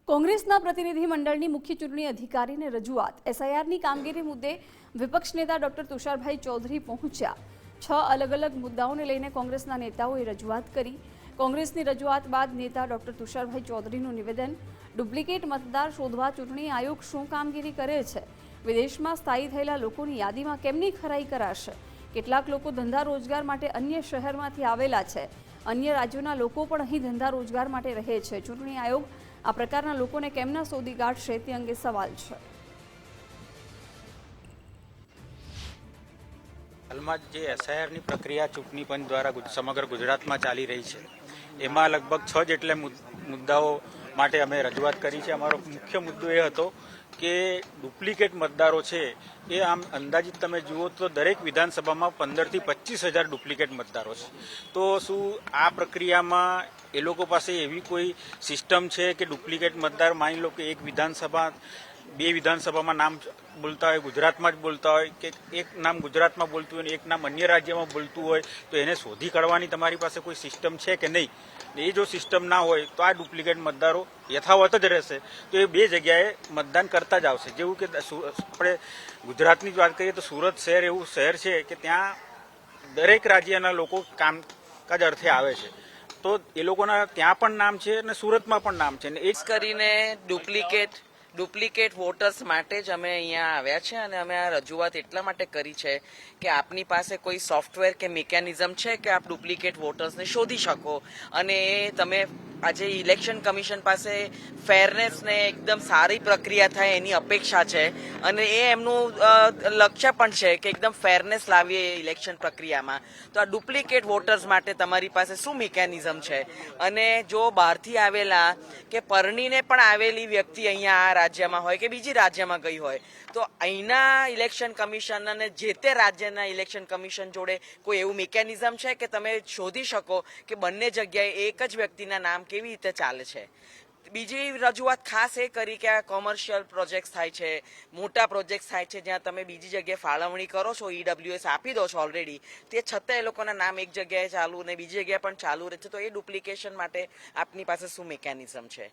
કોંગ્રેસના પ્રતિનિધિમંડળની મુખ્ય ચૂંટણી અધિકારીને રજૂઆત એસઆઈઆરની કામગીરી મુદ્દે વિપક્ષ નેતા ડોક્ટર તુષારભાઈ ચૌધરી પહોંચ્યા। 6 અલગ અલગ મુદ્દાઓને લઈને કોંગ્રેસના નેતાઓએ રજૂઆત કરી। કોંગ્રેસની રજૂઆત બાદ નેતા ડોક્ટર તુષારભાઈ ચૌધરીનું નિવેદન, ડુપ્લિકેટ મતદાર શોધવા ચૂંટણી આયોગ શું કામગીરી કરે છે? વિદેશમાં સ્થાયી થયેલા લોકોની યાદીમાં કેમની ખરાઈ કરાશે? કેટલાક લોકો ધંધા રોજગાર માટે અન્ય શહેરમાંથી આવેલા છે, અન્ય રાજ્યોના લોકો પણ અહીં ધંધા રોજગાર માટે રહે છે। ચૂંટણી આયોગ આ પ્રકારના લોકોને કેમના શોધી કાઢશે તે અંગે સવાલ છે। હાલમાં જે એસઆઈઆરની પ્રક્રિયા ચૂંટણી પંચ દ્વારા સમગ્ર ગુજરાતમાં ચાલી રહી છે, એમાં લગભગ 6 જેટલા મુદ્દાઓ માટે અમે રજૂઆત કરી છે। અમારો મુખ્ય મુદ્દો એ હતો કે ડુપ્લિકેટ મતદારો છે એ આમ અંદાજિત તમે જુઓ તો દરેક વિધાનસભામાં 15,000 થી 25,000 ડુપ્લિકેટ મતદારો છે। તો શું આ પ્રક્રિયામાં એ લોકો પાસે એવી કોઈ સિસ્ટમ છે કે ડુપ્લિકેટ મતદાર માની લો કે એક વિધાનસભા 2 વિધાનસભામાં નામ બોલતા હોય, ગુજરાતમાં જ બોલતા હોય, કે એક નામ ગુજરાતમાં બોલતું હોય ને એક નામ અન્ય રાજ્યમાં બોલતું હોય, તો એને શોધી કાઢવાની તમારી પાસે કોઈ સિસ્ટમ છે કે નહીં? એ જો સિસ્ટમ ના હોય તો આ ડુપ્લિકેટ મતદારો યથાવત જ રહેશે। તો એ 2 જગ્યાએ મતદાન કરતા જ આવશે। જેવું કે આપણે ગુજરાતની જ વાત કરીએ તો સુરત શહેર એવું શહેર છે કે ત્યાં દરેક રાજ્યના લોકો કામકાજ અર્થે આવે છે, તો એ લોકોના ત્યાં પણ નામ છે અને સુરતમાં પણ નામ છે। ખાસ કરીને ડુપ્લિકેટ વોટર્સ માટે જ અમે અહીંયા આવ્યા છે અને અમે આ રજૂઆત એટલા માટે કરી છે કે આપની પાસે કોઈ સોફ્ટવેર કે મિકેનિઝમ છે કે આપ ડુપ્લિકેટ વોટર્સને શોધી શકો અને એ તમે આજે ઇલેક્શન કમિશન પાસે ફેરનેસ ને એકદમ સારી પ્રક્રિયા થાય એની અપેક્ષા છે અને એ એમનું લક્ષ્ય પણ છે કે એકદમ ફેરનેસ લાવીએ ઇલેક્શન પ્રક્રિયામાં। તો આ ડુપ્લિકેટ વોટર્સ માટે તમારી પાસે શું મિકેનિઝમ છે? અને જો બહારથી આવેલા કે પરણીને પણ આવેલી વ્યક્તિ અહીંયા આ રાજ્યમાં હોય કે બીજી રાજ્યમાં ગઈ હોય તો અહીંના ઇલેક્શન કમિશન અને જે તે રાજ્યના ઇલેક્શન કમિશન જોડે કોઈ એવું મિકેનિઝમ છે કે તમે શોધી શકો કે બંને જગ્યાએ એક જ વ્યક્તિના નામ કેવી રીતે ચાલે છે? બીજી રજૂઆત ખાસ એ કરી કે આ કોમર્શિયલ પ્રોજેક્ટ્સ થાય છે, મોટા પ્રોજેક્ટ્સ થાય છે જ્યાં તમે બીજી જગ્યાએ ફાળવણી કરો છો, ઈડબ્લ્યુએસ આપી દો છો ઓલરેડી, તે છતાં એ લોકોના નામ એક જગ્યાએ ચાલુ ને બીજી જગ્યાએ પણ ચાલુ રહે છે, તો એ ડુપ્લિકેશન માટે આપની પાસે શું મિકેનિઝમ છે?